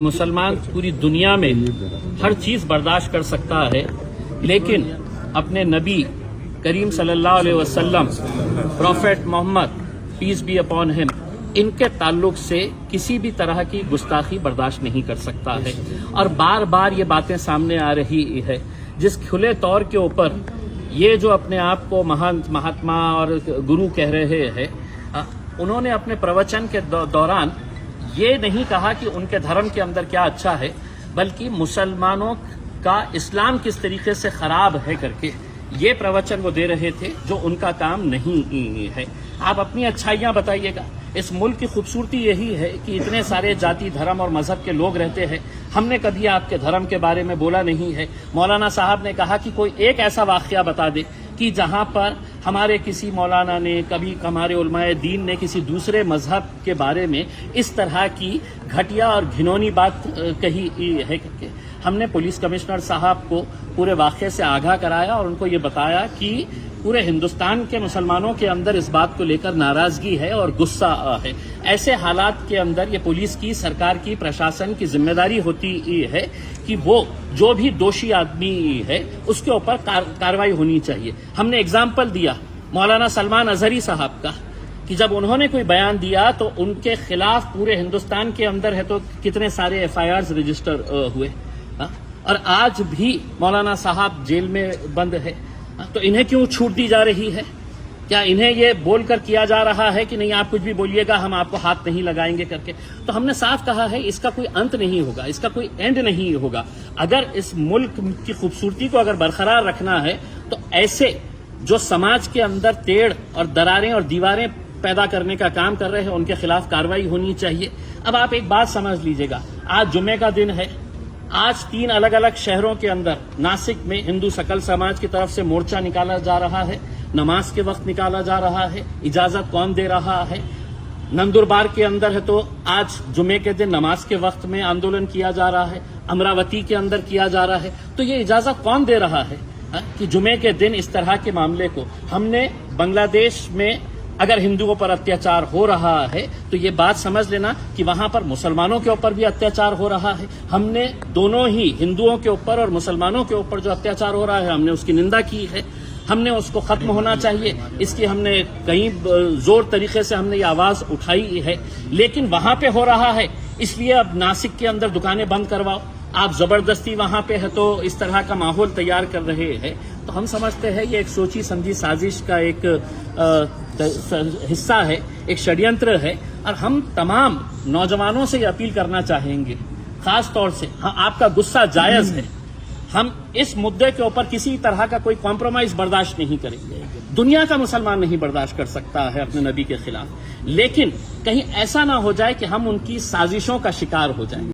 مسلمان پوری دنیا میں ہر چیز برداشت کر سکتا ہے، لیکن اپنے نبی کریم صلی اللہ علیہ وسلم prophet Muhammad peace be upon him ان کے تعلق سے کسی بھی طرح کی گستاخی برداشت نہیں کر سکتا ہے، اور بار بار یہ باتیں سامنے آ رہی ہے جس کھلے طور کے اوپر یہ جو اپنے آپ کو مہاتما اور گرو کہہ رہے ہیں، انہوں نے اپنے پروچن کے دوران یہ نہیں کہا کہ ان کے دھرم کے اندر کیا اچھا ہے، بلکہ مسلمانوں کا اسلام کس طریقے سے خراب ہے کر کے یہ پروچن وہ دے رہے تھے جو ان کا کام نہیں ہے۔ آپ اپنی اچھائیاں بتائیے گا۔ اس ملک کی خوبصورتی یہی ہے کہ اتنے سارے ذاتی دھرم اور مذہب کے لوگ رہتے ہیں، ہم نے کبھی آپ کے دھرم کے بارے میں بولا نہیں ہے۔ مولانا صاحب نے کہا کہ کوئی ایک ایسا واقعہ بتا دے کہ جہاں پر ہمارے کسی مولانا نے، کبھی ہمارے علماء دین نے کسی دوسرے مذہب کے بارے میں اس طرح کی گھٹیا اور گھنونی بات کہی ہے کہ ہم نے پولیس کمشنر صاحب کو پورے واقعے سے آگاہ کرایا اور ان کو یہ بتایا کہ پورے ہندوستان کے مسلمانوں کے اندر اس بات کو لے کر ناراضگی ہے اور غصہ ہے۔ ایسے حالات کے اندر یہ پولیس کی، سرکار کی، پرشاسن کی ذمہ داری ہوتی ہے کہ وہ جو بھی دوشی آدمی ہے اس کے اوپر کارروائی ہونی چاہیے۔ ہم نے اگزامپل دیا مولانا سلمان اظہری صاحب کا کہ جب انہوں نے کوئی بیان دیا تو ان کے خلاف پورے ہندوستان کے اندر ہے تو کتنے سارے FIRs رجسٹر ہوئے، اور آج بھی مولانا صاحب جیل میں بند ہے۔ تو انہیں کیوں چھوٹ دی جا رہی ہے؟ کیا انہیں یہ بول کر کیا جا رہا ہے کہ نہیں آپ کچھ بھی بولیے گا، ہم آپ کو ہاتھ نہیں لگائیں گے کر کے؟ تو ہم نے صاف کہا ہے اس کا کوئی انت نہیں ہوگا، اس کا کوئی اینڈ نہیں ہوگا۔ اگر اس ملک کی خوبصورتی کو اگر برقرار رکھنا ہے تو ایسے جو سماج کے اندر تیڑ اور دراریں اور دیواریں پیدا کرنے کا کام کر رہے ہیں ان کے خلاف کارروائی ہونی چاہیے۔ اب آپ ایک بات سمجھ لیجئے گا، آج جمعے کا دن ہے، آج 3 الگ الگ شہروں کے اندر ناسک میں ہندو سکل سماج کی طرف سے مورچہ نکالا جا رہا ہے، نماز کے وقت نکالا جا رہا ہے، اجازت کون دے رہا ہے؟ نندربار کے اندر ہے تو آج جمعے کے دن نماز کے وقت میں آندولن کیا جا رہا ہے، امراوتی کے اندر کیا جا رہا ہے، تو یہ اجازت کون دے رہا ہے کہ جمعے کے دن اس طرح کے معاملے کو؟ ہم نے بنگلہ دیش میں اگر ہندوؤں پر اتیاچار ہو رہا ہے تو یہ بات سمجھ لینا کہ وہاں پر مسلمانوں کے اوپر بھی اتیاچار ہو رہا ہے۔ ہم نے دونوں ہی ہندوؤں کے اوپر اور مسلمانوں کے اوپر جو اتیاچار ہو رہا ہے ہم نے اس کی نندا کی ہے، ہم نے اس کو ختم ہونا چاہیے، اس کی ہم نے کئی زور طریقے سے ہم نے یہ آواز اٹھائی ہے، لیکن وہاں پہ ہو رہا ہے اس لیے اب ناسک کے اندر دکانیں بند کرواؤ، آپ زبردستی وہاں پہ ہے تو اس طرح کا ماحول تیار کر رہے ہیں۔ تو ہم سمجھتے ہیں یہ ایک سوچی سمجھی سازش کا ایک حصہ ہے، ایک شڑینتر ہے، اور ہم تمام نوجوانوں سے یہ اپیل کرنا چاہیں گے، خاص طور سے آپ کا غصہ جائز ہے، ہم اس مدعے کے اوپر کسی طرح کا کوئی کمپرومائز برداشت نہیں کریں گے۔ دنیا کا مسلمان نہیں برداشت کر سکتا ہے اپنے نبی کے خلاف، لیکن کہیں ایسا نہ ہو جائے کہ ہم ان کی سازشوں کا شکار ہو جائیں۔